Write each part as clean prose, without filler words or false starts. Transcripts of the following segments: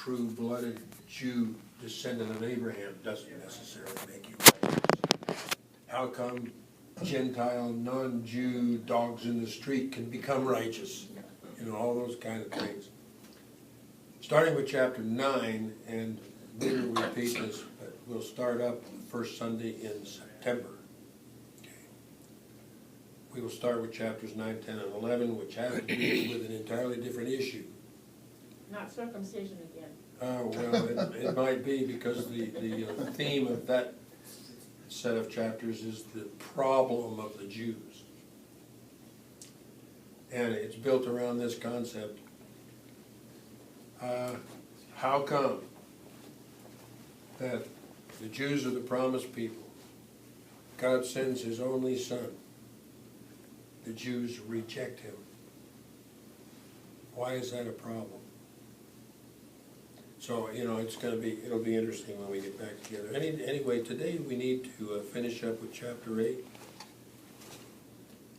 true-blooded Jew, descendant of Abraham, doesn't necessarily make you righteous? How come Gentile, non-Jew dogs in the street can become righteous? You know, all those kind of things. Starting with chapter 9, and later we repeat this, but we'll start up the first Sunday in September. Okay. We will start with chapters 9, 10, and 11, which have to do with an entirely different issue. Not circumcision again. Oh, well, it might be, because the theme of that set of chapters is the problem of the Jews. And it's built around this concept. How come that the Jews are the promised people? God sends His only Son. The Jews reject Him. Why is that a problem? So, you know, it'll be interesting when we get back together. Anyway, today we need to finish up with chapter 8.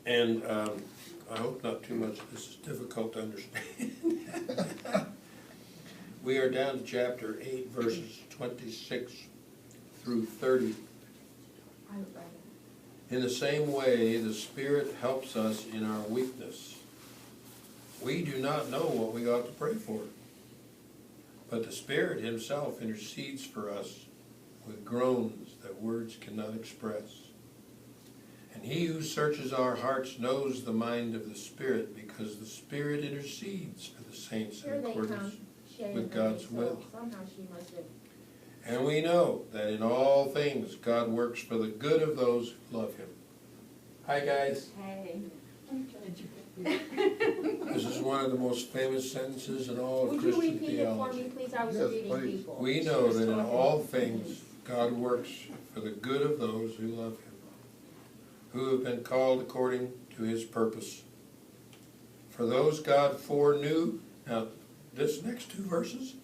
And I hope not too much of this is difficult to understand. We are down to chapter 8, verses 26 through 30. In the same way, the Spirit helps us in our weakness. We do not know what we ought to pray for, but the Spirit Himself intercedes for us with groans that words cannot express. And He who searches our hearts knows the mind of the Spirit, because the Spirit intercedes for the saints in accordance with God's will. Somehow she must have. And we know that in all things God works for the good of those who love Him. Hi, guys. Hey. This is one of the most famous sentences in all of Would you Christian repeat it for theology. me, please? I was Yes, reading please. people. We She know was that in talking. all things God works for the good of those who love Him, who have been called according to His purpose. For those God foreknew. Now, this next two verses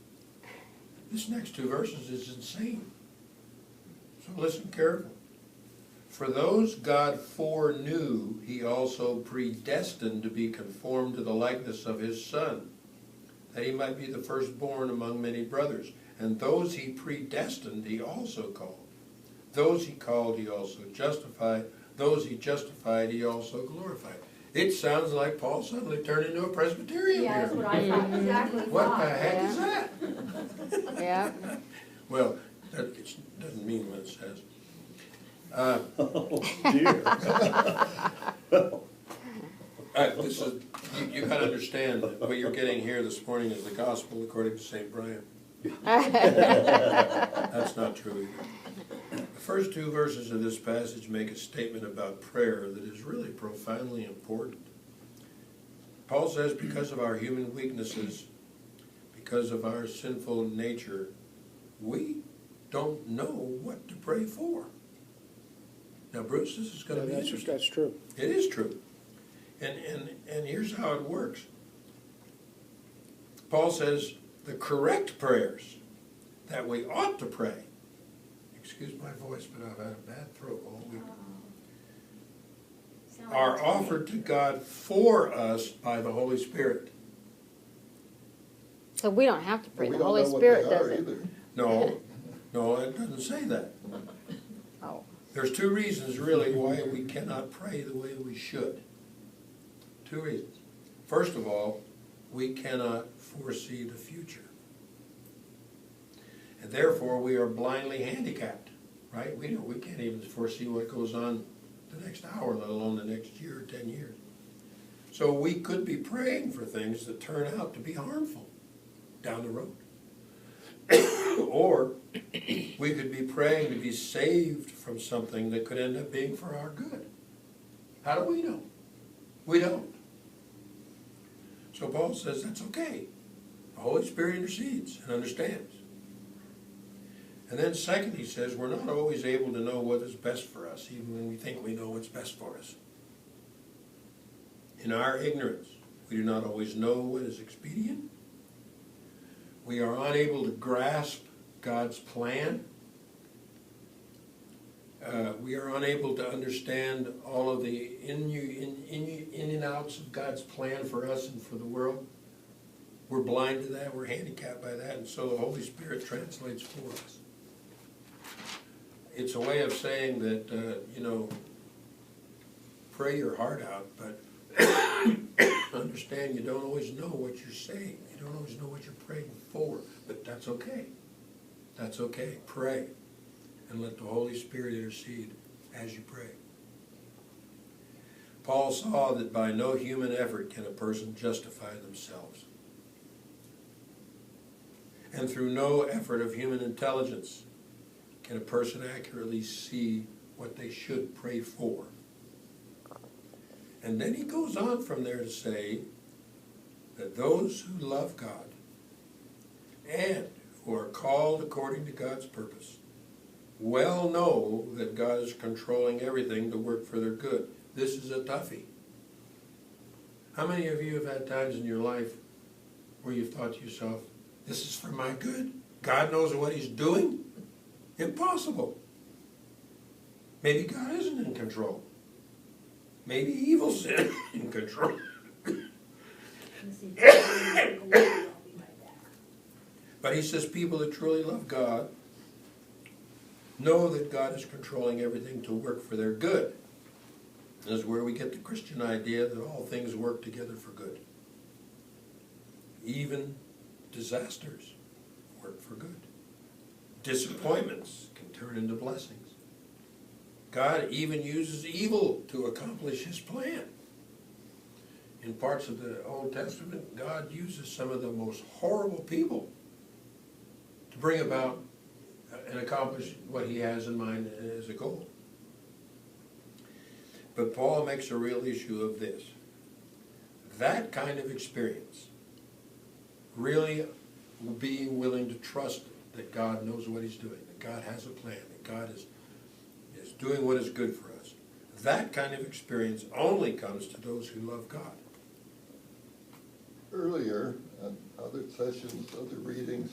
is insane. So listen carefully. For those God foreknew, He also predestined to be conformed to the likeness of His Son, that He might be the firstborn among many brothers. And those He predestined, He also called. Those He called, He also justified. Those He justified, He also glorified. It sounds like Paul suddenly turned into a Presbyterian Yeah, here. that's what I thought, exactly. What the heck is that? Yeah. Well, that doesn't mean what it says. Oh, dear. This is, you gotta understand that what you're getting here this morning is the gospel according to St. Brian. That's not true either. The first two verses of this passage make a statement about prayer that is really profoundly important. Paul says, because of our human weaknesses, because of our sinful nature, we don't know what to pray for. Now, Bruce, this is going to be interesting. That's true. It is true. And here's how it works. Paul says the correct prayers that we ought to pray, excuse my voice, but I've had a bad throat all week, are offered to God for us by the Holy Spirit. So we don't have to pray. We The don't Holy know what Spirit they are does it. either. No, it doesn't say that. Oh. There's two reasons really why we cannot pray the way we should. Two reasons. First of all, we cannot foresee the future. And therefore we are blindly handicapped, right? We can't even foresee what goes on the next hour, let alone the next year or 10 years. So we could be praying for things that turn out to be harmful down the road. Or we could be praying to be saved from something that could end up being for our good. How do we know? We don't. So Paul says that's okay. The Holy Spirit intercedes and understands. And then second, he says, we're not always able to know what is best for us, even when we think we know what's best for us. In our ignorance, we do not always know what is expedient. We are unable to grasp God's plan. We are unable to understand all of the in and outs of God's plan for us and for the world. We're blind to that, we're handicapped by that, and so the Holy Spirit translates for us. It's a way of saying that, pray your heart out, but understand you don't always know what you're saying. You don't always know what you're praying for, but that's okay. That's okay. Pray, and let the Holy Spirit intercede as you pray. Paul saw that by no human effort can a person justify themselves. And through no effort of human intelligence can a person accurately see what they should pray for. And then he goes on from there to say that those who love God and who are called according to God's purpose well know that God is controlling everything to work for their good. This is a toughie. How many of you have had times in your life where you've thought to yourself, this is for my good? God knows what he's doing? Impossible. Maybe God isn't in control. Maybe evil's in control. But he says people that truly love God know that God is controlling everything to work for their good. This is where we get the Christian idea that all things work together for good. Even disasters work for good. Disappointments can turn into blessings. God even uses evil to accomplish his plan. In parts of the Old Testament, God uses some of the most horrible people to bring about and accomplish what he has in mind as a goal. But Paul makes a real issue of this. That kind of experience, really being willing to trust that God knows what he's doing, that God has a plan, that God is doing what is good for us. That kind of experience only comes to those who love God. Earlier, in other sessions, other readings,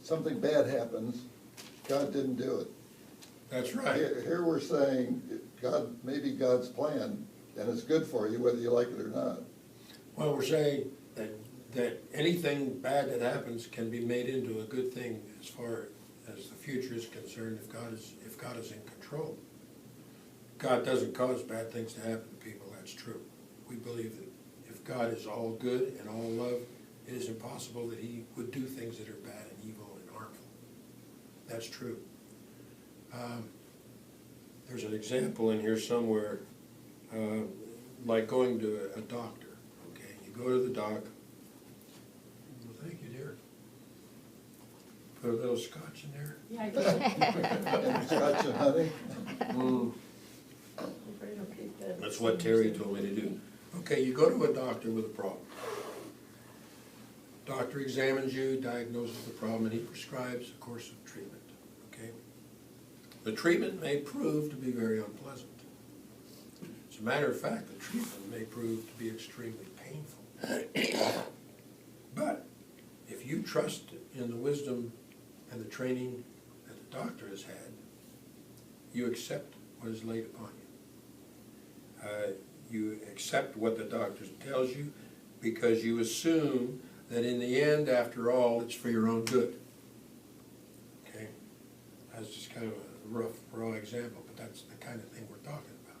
something bad happens, God didn't do it. That's right. Here we're saying, God, maybe God's plan, and it's good for you whether you like it or not. Well, we're saying that anything bad that happens can be made into a good thing as far as the future is concerned if God is in control. God doesn't cause bad things to happen to people, that's true. We believe that if God is all good and all love, it is impossible that he would do things that are bad and evil and harmful. That's true. There's an example in here somewhere, like going to a doctor. Okay, you go to the doc. Well, thank you, dear. Put a little scotch in there. Yeah, I did. Scotch and honey. That's what Terry told me to do. Okay, you go to a doctor with a problem. Doctor examines you, diagnoses the problem, and he prescribes a course of treatment. Okay? The treatment may prove to be very unpleasant. As a matter of fact, the treatment may prove to be extremely painful. But if you trust in the wisdom and the training that the doctor has had, you accept what is laid upon you. You accept what the doctor tells you because you assume that in the end, after all, it's for your own good. Okay? That's just kind of a rough, raw example, but that's the kind of thing we're talking about.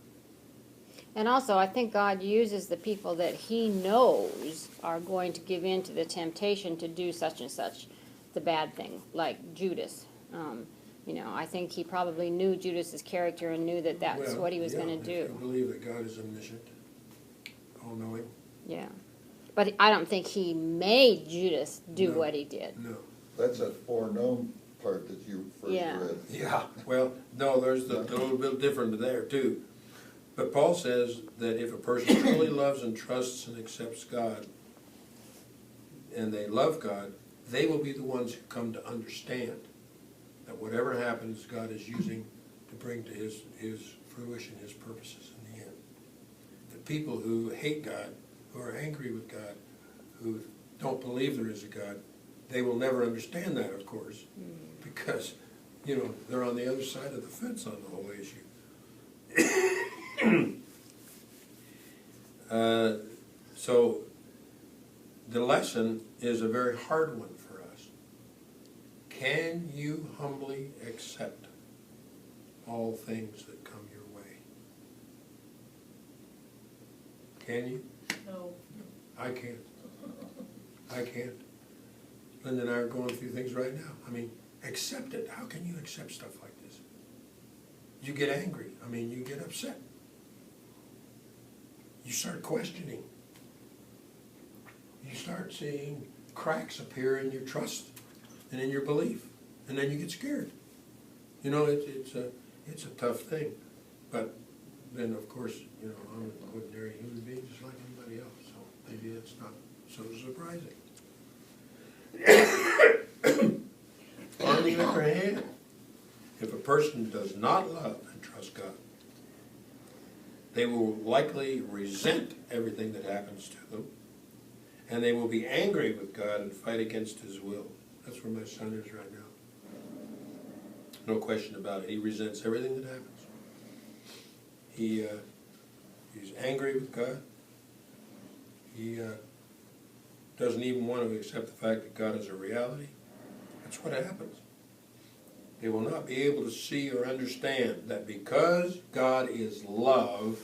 And also, I think God uses the people that he knows are going to give in to the temptation to do such and such, the bad thing, like Judas. I think he probably knew Judas's character and knew that that's what he was going to do. If you believe that God is omniscient, all-knowing. Yeah. But I don't think he made Judas do what he did. No. That's that foreknown part that you first read. Yeah, well, no, there's a little bit different there too. But Paul says that if a person truly loves and trusts and accepts God, and they love God, they will be the ones who come to understand that whatever happens, God is using to bring to his fruition, his purposes in the end. The people who hate God, who are angry with God, who don't believe there is a God, they will never understand that, of course, because, they're on the other side of the fence on the whole issue. So, the lesson is a very hard one for us. Can you humbly accept all things that come your way? Can you? No. I can't. I can't. Linda and I are going through things right now. I mean, accept it. How can you accept stuff like this? You get angry. I mean, you get upset. You start questioning. You start seeing cracks appear in your trust and in your belief. And then you get scared. You know, it's a tough thing. But then, of course, you know, I'm an ordinary human being just like anybody else. So maybe it's not so surprising. On the other hand, if a person does not love and trust God, they will likely resent everything that happens to them, and they will be angry with God and fight against His will. That's where my son is right now. No question about it. He resents everything that happens. He's angry with God. He doesn't even want to accept the fact that God is a reality. That's what happens. They will not be able to see or understand that because God is love,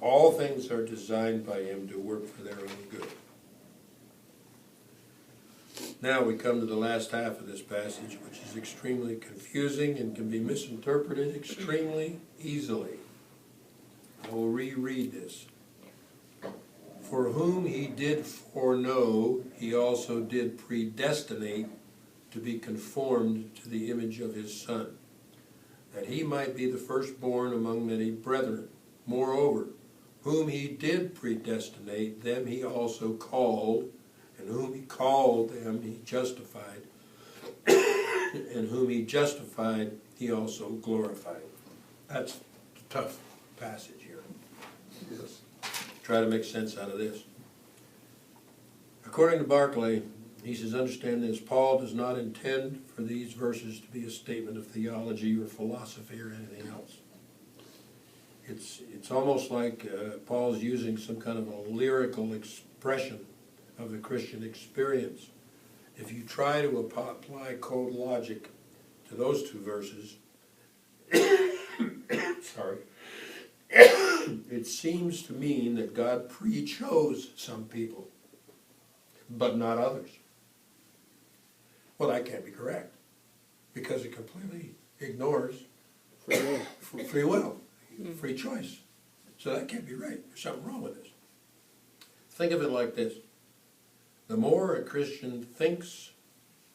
all things are designed by Him to work for their own good. Now we come to the last half of this passage, which is extremely confusing and can be misinterpreted extremely easily. I will reread this. For whom He did foreknow, He also did predestinate to be conformed to the image of His Son, that He might be the firstborn among many brethren. Moreover, whom He did predestinate, them He also called, and whom He called, them He justified, and whom He justified, He also glorified. That's a tough passage here. Yes. Try to make sense out of this. According to Barclay, he says, understand this, Paul does not intend for these verses to be a statement of theology or philosophy or anything else. It's almost like Paul's using some kind of a lyrical expression of the Christian experience. If you try to apply cold logic to those two verses, sorry, it seems to mean that God pre-chose some people, but not others. Well, that can't be correct, because it completely ignores free will, free choice. So that can't be right. There's something wrong with this. Think of it like this. The more a Christian thinks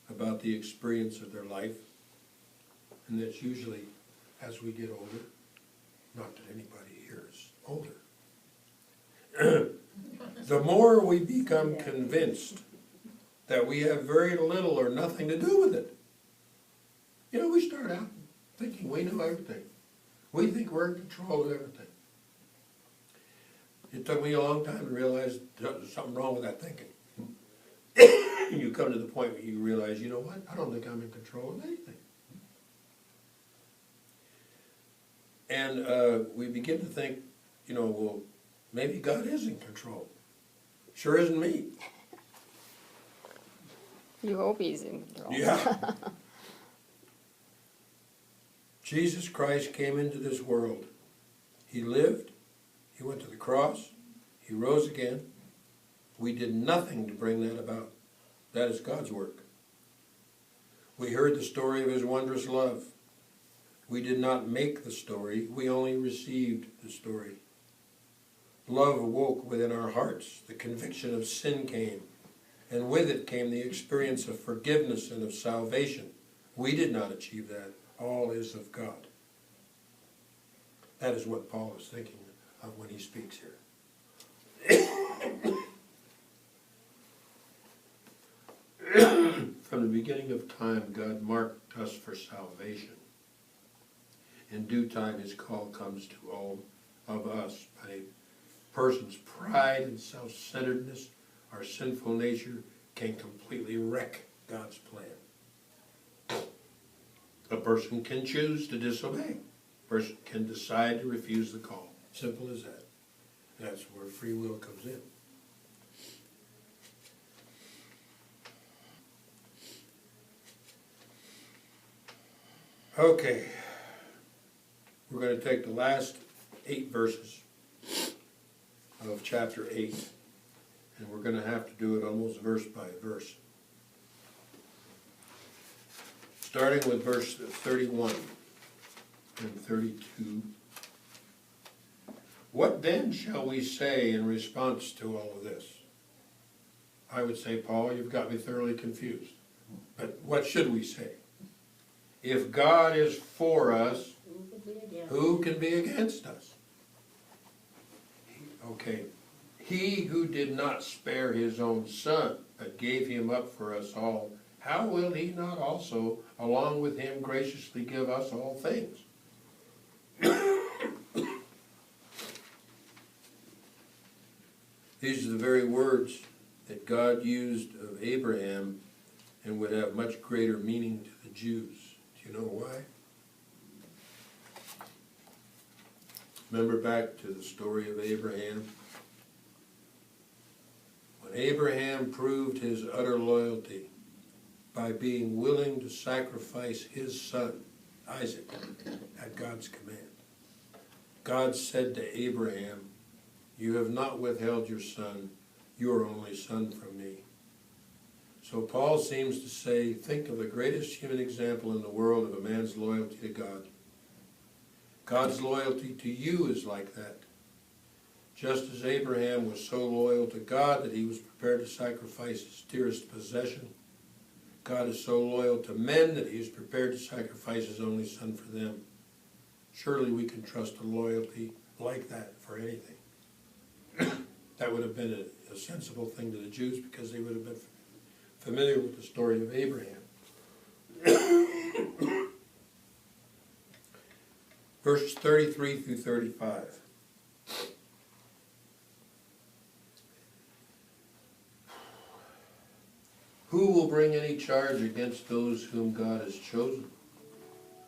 about the experience of their life, and that's usually as we get older, not that anybody here is older, the more we become convinced that we have very little or nothing to do with it. You know, we start out thinking we know everything. We think we're in control of everything. It took me a long time to realize there's something wrong with that thinking. You come to the point where you realize, you know what, I don't think I'm in control of anything. And we begin to think, you know, well, maybe God is in control. Sure isn't me. You hope He's in control. Yeah. Jesus Christ came into this world. He lived. He went to the cross. He rose again. We did nothing to bring that about. That is God's work. We heard the story of His wondrous love. We did not make the story. We only received the story. Love awoke within our hearts. The conviction of sin came. And with it came the experience of forgiveness and of salvation. We did not achieve that. All is of God. That is what Paul is thinking of when he speaks here. From the beginning of time, God marked us for salvation. In due time, His call comes to all of us. But a person's pride and self-centeredness, our sinful nature, can completely wreck God's plan. A person can choose to disobey. A person can decide to refuse the call. Simple as that. That's where free will comes in. Okay. We're gonna take the last 8 verses of chapter 8, and we're gonna have to do it almost verse by verse. Starting with verse 31 and 32. What then shall we say in response to all of this? I would say, Paul, you've got me thoroughly confused. But what should we say? If God is for us, who can be against us? Okay. He who did not spare his own son, but gave him up for us all, how will he not also, along with him, graciously give us all things? These are the very words that God used of Abraham and would have much greater meaning to the Jews. Do you know why? Remember back to the story of Abraham? When Abraham proved his utter loyalty by being willing to sacrifice his son, Isaac, at God's command, God said to Abraham, "You have not withheld your son, your only son, from me." So Paul seems to say, think of the greatest human example in the world of a man's loyalty to God. God's loyalty to you is like that. Just as Abraham was so loyal to God that he was prepared to sacrifice his dearest possession, God is so loyal to men that he is prepared to sacrifice his only son for them. Surely we can trust a loyalty like that for anything. That would have been a sensible thing to the Jews because they would have been familiar with the story of Abraham. Verses 33 through 35. Who will bring any charge against those whom God has chosen?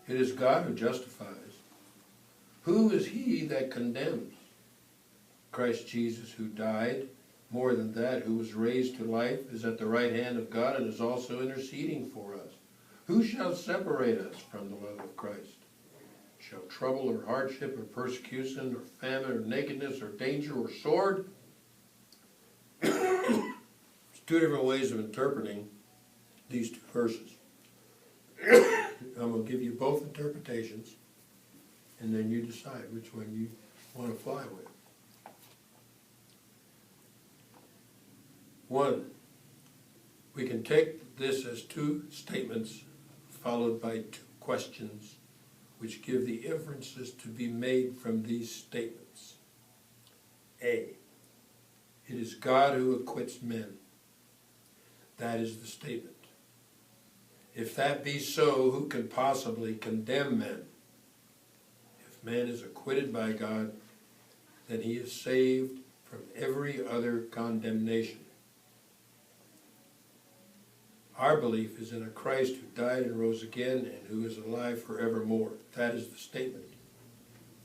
It is God who justifies. Who is he that condemns? Christ Jesus, who died, more than that, who was raised to life, is at the right hand of God and is also interceding for us. Who shall separate us from the love of Christ? Shall trouble or hardship or persecution or famine or nakedness or danger or sword? There's 2 different ways of interpreting these 2 verses. I'm going to give you both interpretations, and then you decide which one you want to fly with. 1, we can take this as 2 statements followed by 2 questions, which give the inferences to be made from these statements. A, it is God who acquits men. That is the statement. If that be so, who can possibly condemn men? If man is acquitted by God, then he is saved from every other condemnation. Our belief is in a Christ who died and rose again and who is alive forevermore. That is the statement.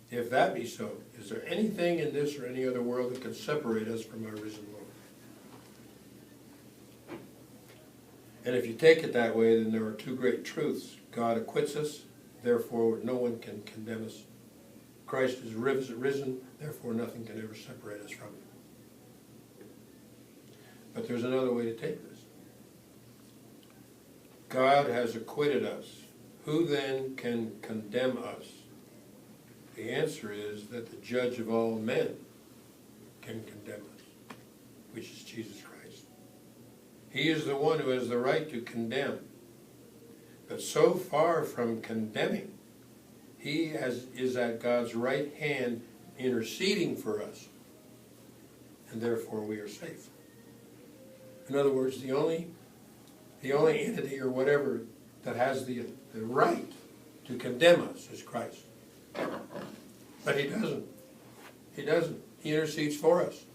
If that be so, is there anything in this or any other world that can separate us from our risen Lord? And if you take it that way, then there are 2 great truths. God acquits us, therefore no one can condemn us. Christ is risen, therefore nothing can ever separate us from him. But there's another way to take this. God has acquitted us. Who then can condemn us? The answer is that the judge of all men can condemn us, which is Jesus Christ. He is the one who has the right to condemn. But so far from condemning, he is at God's right hand interceding for us. And therefore we are safe. In other words, the only entity or whatever that has the right to condemn us is Christ. But he doesn't. He doesn't. He intercedes for us.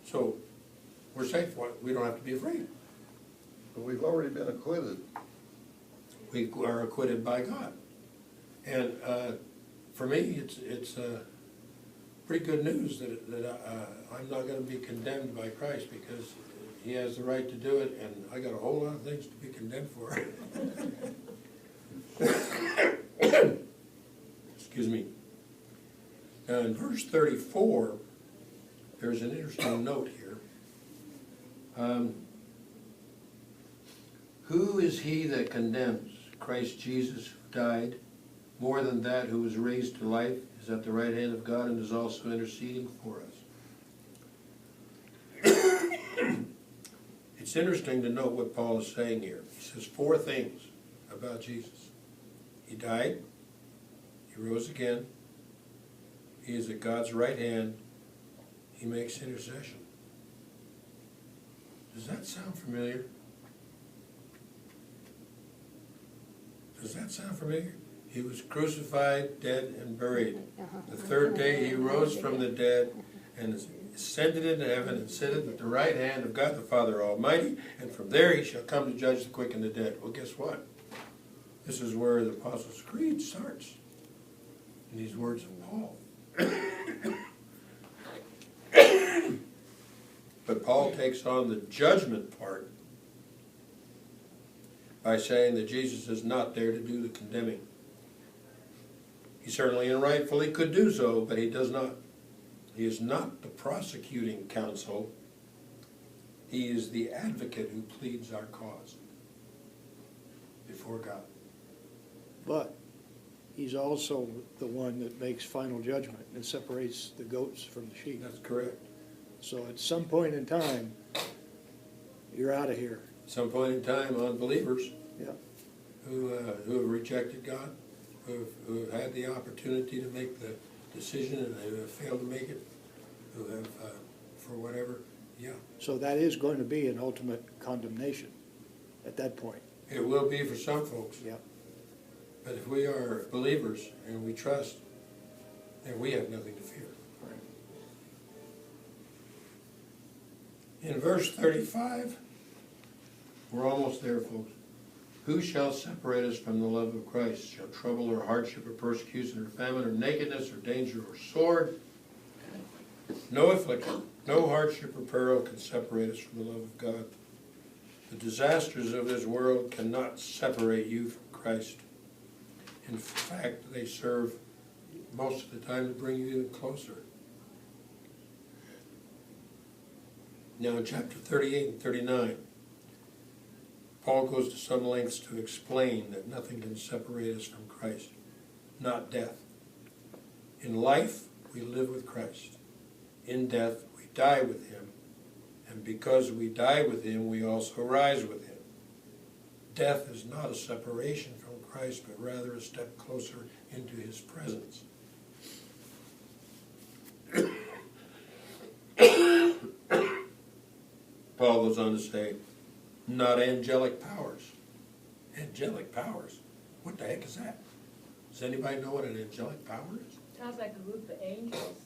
So we're safe. We don't have to be afraid. But we've already been acquitted. We are acquitted by God. And for me, it's pretty good news that I'm not going to be condemned by Christ because he has the right to do it, and I got a whole lot of things to be condemned for. Excuse me. Now in verse 34, there's an interesting note here. Who is he that condemns? Christ Jesus, who died, more than that, who was raised to life, is at the right hand of God and is also interceding for us. It's interesting to note what Paul is saying here. He says 4 things about Jesus. He died, he rose again, he is at God's right hand, he makes intercession. Does that sound familiar? Does that sound familiar? He was crucified, dead, and buried. The 3rd day he rose from the dead and ascended into heaven and sitteth at the right hand of God the Father Almighty, and from there he shall come to judge the quick and the dead. Well, guess what? This is where the Apostles' Creed starts, in these words of Paul. But Paul takes on the judgment part by saying that Jesus is not there to do the condemning. He certainly and rightfully could do so, but he does not. He is not the prosecuting counsel. He is the advocate who pleads our cause before God. But he's also the one that makes final judgment and separates the goats from the sheep. That's correct. So at some point in time, you're out of here. At some point in time, unbelievers Yeah. who have rejected God, who have had the opportunity to make the decision and they have failed to make it, who have, for whatever, yeah. So that is going to be an ultimate condemnation at that point. It will be for some folks. Yeah. But if we are believers and we trust, then we have nothing to fear. In verse 35, we're almost there, folks. Who shall separate us from the love of Christ? Shall trouble or hardship or persecution or famine or nakedness or danger or sword? No affliction, no hardship or peril can separate us from the love of God. The disasters of this world cannot separate you from Christ. In fact, they serve most of the time to bring you even closer. Now in chapter 38 and 39, Paul goes to some lengths to explain that nothing can separate us from Christ, not death. In life, we live with Christ. In death, we die with him. And because we die with him, we also rise with him. Death is not a separation from Christ, but rather a step closer into his presence. Paul goes on to say, not angelic powers. Angelic powers? What the heck is that? Does anybody know what an angelic power is? Sounds like a group of angels.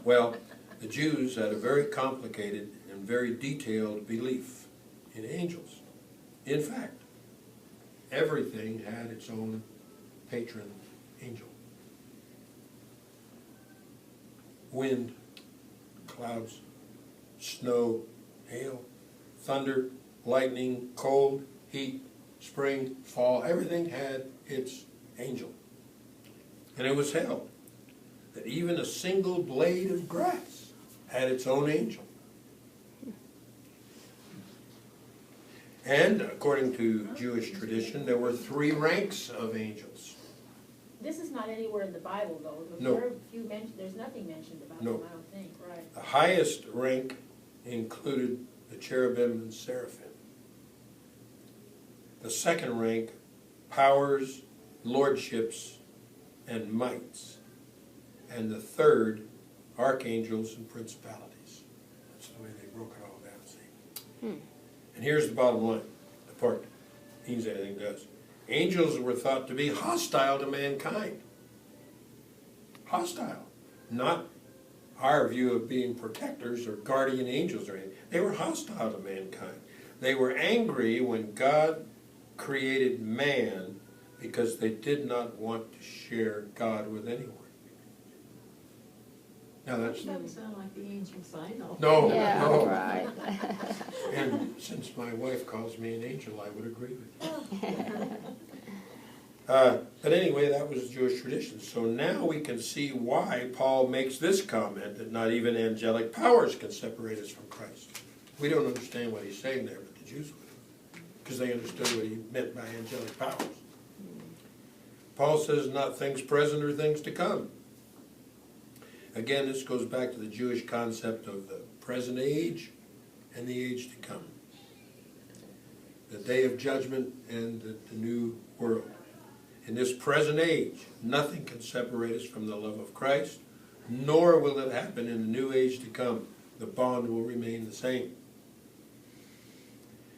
Well, the Jews had a very complicated and very detailed belief in angels. In fact, everything had its own patron angel. Wind, clouds, snow, hail, thunder, lightning, cold, heat, spring, fall, everything had its angel. And it was held that even a single blade of grass had its own angel. And according to Jewish tradition, there were 3 ranks of angels. This is not anywhere in the Bible, though. No. There's nothing mentioned about No. them, I don't think, right? The highest rank included the cherubim and seraphim. The second rank, powers, lordships, and mights. And the third, archangels and principalities. That's the way they broke it all down, see? And here's the bottom line, the part that means anything does. Angels were thought to be hostile to mankind. Hostile. Not our view of being protectors or guardian angels or anything. They were hostile to mankind. They were angry when God created man because they did not want to share God with anyone. Now that's... Doesn't sound like the angels I know. No, Yeah, no. right. And since my wife calls me an angel, I would agree with you. But anyway, that was Jewish tradition. So now we can see why Paul makes this comment that not even angelic powers can separate us from Christ. We don't understand what he's saying there, but the Jews would, because they understood what he meant by angelic powers. Paul says not things present or things to come. Again, this goes back to the Jewish concept of the present age and the age to come. The day of judgment and the new world. In this present age, nothing can separate us from the love of Christ, nor will it happen in the new age to come. The bond will remain the same.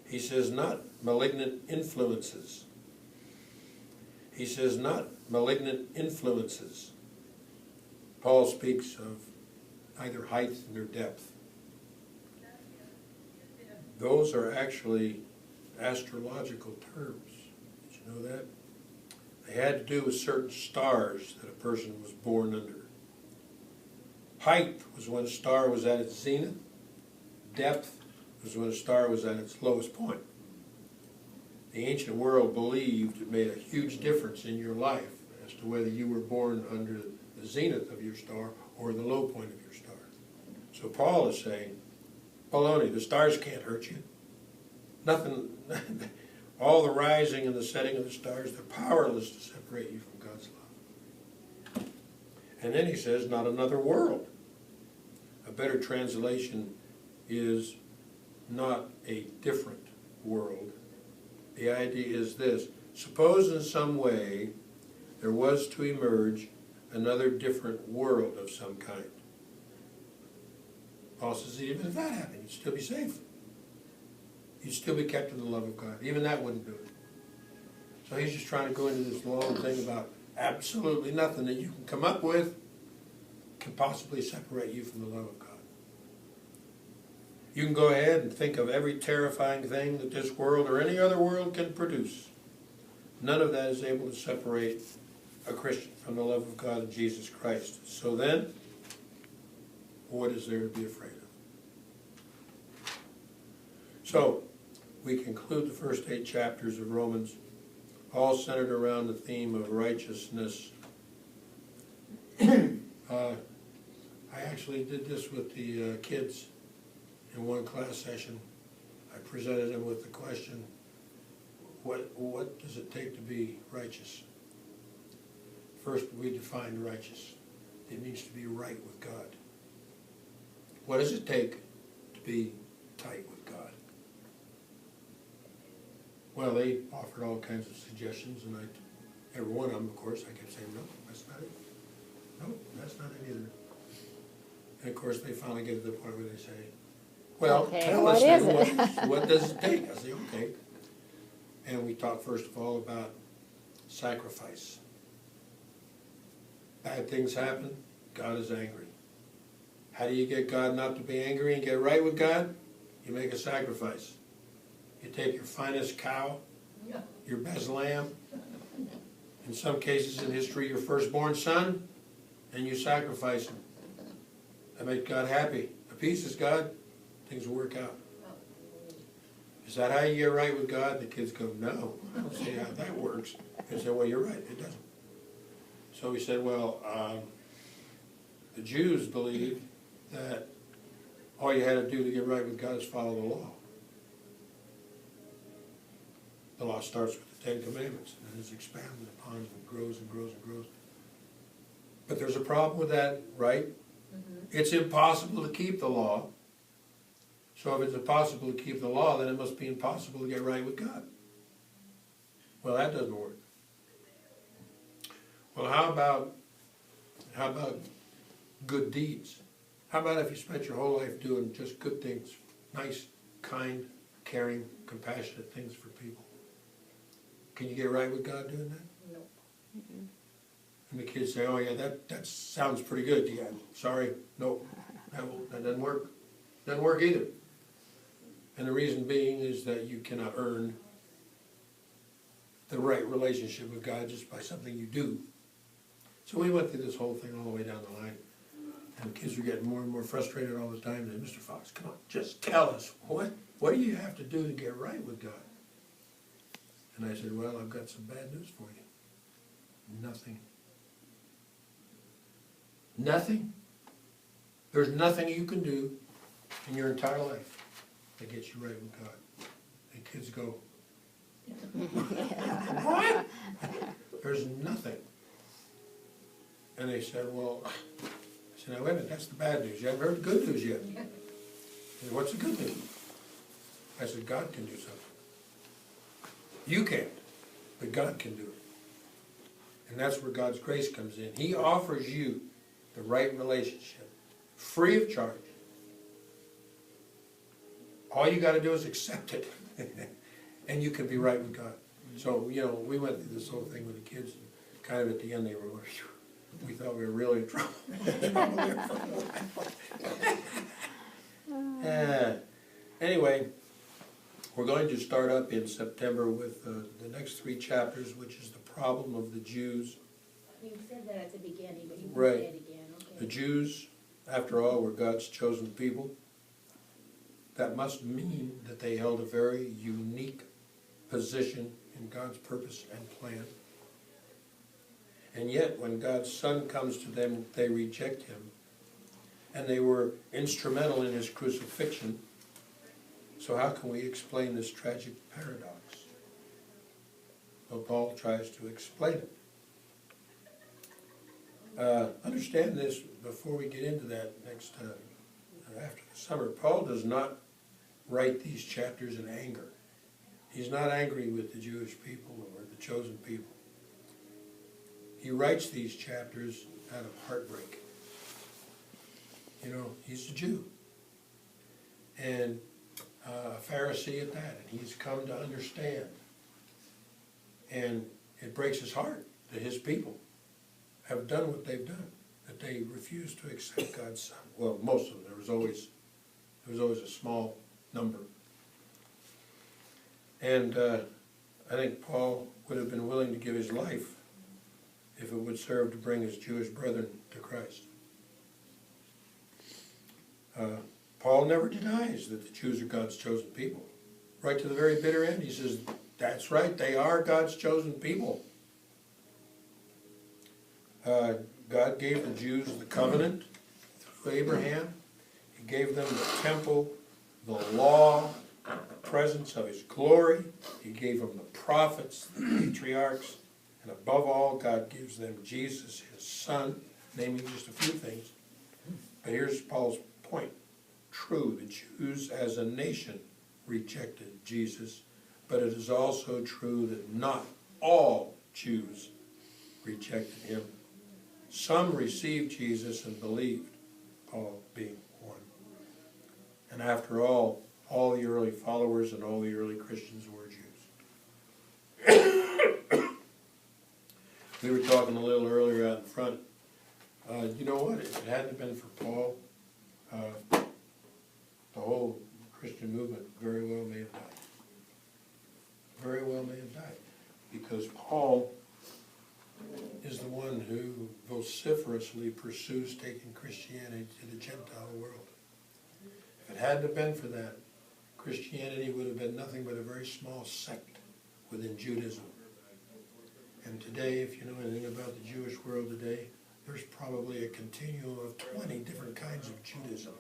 He says not malignant influences. He says not malignant influences. Paul speaks of neither height nor depth. Those are actually astrological terms. Did you know that? They had to do with certain stars that a person was born under. Height was when a star was at its zenith. Depth was when a star was at its lowest point. The ancient world believed it made a huge difference in your life as to whether you were born under the zenith of your star or the low point of your star. So Paul is saying, baloney, the stars can't hurt you. Nothing, all the rising and the setting of the stars, they're powerless to separate you from God's love. And then he says, not another world. A better translation is not a different world. The idea is this: suppose in some way there was to emerge another different world of some kind. Paul says even if that happened, you'd still be safe. You'd still be kept in the love of God. Even that wouldn't do it. So he's just trying to go into this long thing about absolutely nothing that you can come up with can possibly separate you from the love of God. You can go ahead and think of every terrifying thing that this world or any other world can produce. None of that is able to separate a Christian from the love of God and Jesus Christ. So then, what is there to be afraid of? So, we conclude the first 8 chapters of Romans, all centered around the theme of righteousness. I actually did this with the kids in one class session. I presented them with the question, what does it take to be righteous? First, we defined righteous. It means to be right with God. What does it take to be tight with God? Well, they offered all kinds of suggestions, and every one of them, of course, I kept saying, no, that's not it. No, that's not it either. And of course, they finally get to the point where they say, well, Okay, tell what us is then, it? what does it take? I say, okay. And we talked first of all about sacrifice. Bad things happen, God is angry. How do you get God not to be angry and get right with God? You make a sacrifice. You take your finest cow, your best lamb, in some cases in history your firstborn son, and you sacrifice him. That makes God happy. Appeases God, things will work out. Is that how you get right with God? The kids go, no, I don't see how that works. They say, well, you're right, it doesn't. So we said, well, the Jews believed that all you had to do to get right with God is follow the law. The law starts with the 10 Commandments and is expanded upon and grows and grows and grows. But there's a problem with that, right? Mm-hmm. It's impossible to keep the law. So if it's impossible to keep the law, then it must be impossible to get right with God. Well, that doesn't work. Well, how about good deeds? How about if you spent your whole life doing just good things, nice, kind, caring, compassionate things for people? Can you get right with God doing that? No. And the kids say, oh yeah, that sounds pretty good. Yeah, sorry, no, that doesn't work. Doesn't work either. And the reason being is that you cannot earn the right relationship with God just by something you do. So we went through this whole thing all the way down the line. And the kids were getting more and more frustrated all the time. And Mr. Fox, come on, just tell us, what do you have to do to get right with God? And I said, well, I've got some bad news for you. Nothing. Nothing. There's nothing you can do in your entire life that gets you right with God. And kids go, what? There's nothing. And they said, well, I said, now wait a minute, that's the bad news. You haven't heard the good news yet. They said, what's the good news? I said, God can do something. You can't, but God can do it. And that's where God's grace comes in. He offers you the right relationship, free of charge. All you gotta do is accept it, and you can be right with God. So, you know, we went through this whole thing with the kids, and kind of at the end they were, "Phew, we thought we were really in trouble." There for a while. Anyway, we're going to start up in September with the next 3 chapters, which is the problem of the Jews. You said that at the beginning, but you Right. won't say it again, The okay. Jews, after all, were God's chosen people. That must mean that they held a very unique position in God's purpose and plan. And yet, when God's Son comes to them, they reject him. And they were instrumental in his crucifixion. So how can we explain this tragic paradox? Well, Paul tries to explain it. Understand this before we get into that next, after the summer. Paul does not write these chapters in anger. He's not angry with the Jewish people or the chosen people. He writes these chapters out of heartbreak. You know, he's a Jew. And a Pharisee at that, and he's come to understand. And it breaks his heart that his people have done what they've done, that they refuse to accept God's Son. Well, most of them. There was always a small number. And I think Paul would have been willing to give his life if it would serve to bring his Jewish brethren to Christ. Paul never denies that the Jews are God's chosen people. Right to the very bitter end, he says, that's right, they are God's chosen people. God gave the Jews the covenant through Abraham. He gave them the temple, the law, the presence of his glory. He gave them the prophets, the patriarchs, and above all, God gives them Jesus, his Son, naming just a few things. But here's Paul's point. True, the Jews as a nation rejected Jesus, but it is also true that not all Jews rejected him. Some received Jesus and believed, Paul being one. And after all the early followers and all the early Christians were Jews. We were talking a little earlier out in front. You know what? If it hadn't been for Paul, the whole Christian movement very well may have died. Very well may have died. Because Paul is the one who vociferously pursues taking Christianity to the Gentile world. If it hadn't have been for that, Christianity would have been nothing but a very small sect within Judaism. And today, if you know anything about the Jewish world today, there's probably a continuum of 20 different kinds of Judaism.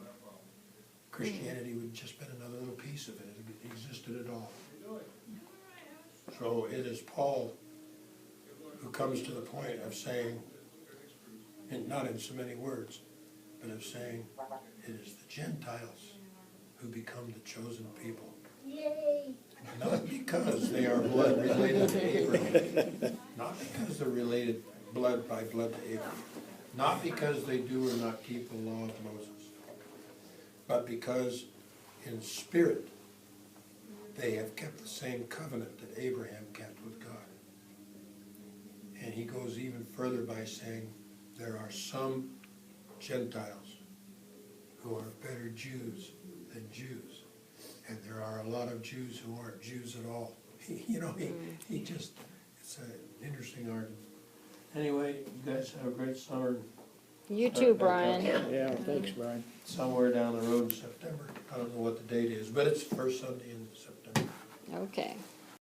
Christianity would have just been another little piece of it. It existed at all. So it is Paul who comes to the point of saying, and not in so many words, but of saying, it is the Gentiles who become the chosen people. Yay! Not because they are blood related to Abraham. Not because they're related blood by blood to Abraham. Not because they do or not keep the law of Moses. But because in spirit they have kept the same covenant that Abraham kept with God. And he goes even further by saying there are some Gentiles who are better Jews than Jews. And there are a lot of Jews who aren't Jews at all. He just, it's an interesting argument. Anyway, you guys have a great summer. You too, Brian. Yeah, thanks, Brian. Somewhere down the road in September. I don't know what the date is, but it's the first Sunday in September. Okay.